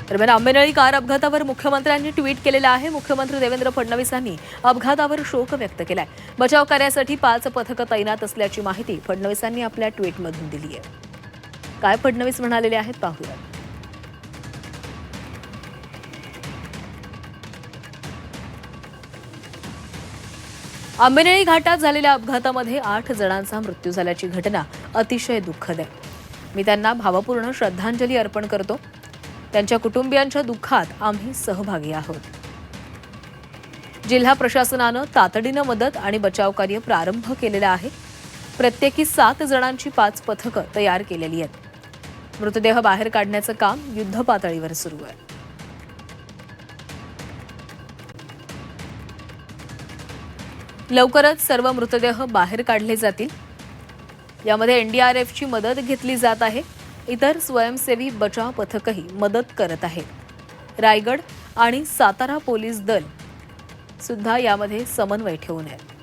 दरम्यान आंबेनळी कार अपघातावर मुख्यमंत्र्यांनी ट्विट केलेलं आहे. मुख्यमंत्री देवेंद्र फडणवीसांनी अपघातावर शोक व्यक्त केलाय. बचाव कार्यासाठी 5 पथकं तैनात असल्याची माहिती फडणवीसांनी आपल्या ट्विटमधून दिली आहे. काय फडणवीस म्हणालेले आहेत पाहूया. आंबेनळी घाटात झालेल्या अपघातामध्ये 8 जणांचा मृत्यू झाल्याची घटना अतिशय दुःखद आहे. मी त्यांना भावपूर्ण श्रद्धांजली अर्पण करतो. त्यांच्या कुटुंबियांच्या दुःखात आम्ही सहभागी आहोत. जिल्हा प्रशासनानं तातडीनं मदत आणि बचाव कार्य प्रारंभ केलेलं आहे. प्रत्येकी 7 जणांची 5 पथकं तयार केलेली आहेत. मृतदेह बाहेर काढण्याचं काम युद्धपातळीवर सुरू आहे. लवकरच सर्व मृतदेह बाहेर काढले जातील. यामध्ये एनडीआरएफची मदत घेतली जात आहे. इतर स्वयंसेवी बचाव पथकही मदत करत आहेत. रायगड आणि सातारा पोलीस दल सुद्धा यामध्ये समन्वय ठेवून आहेत.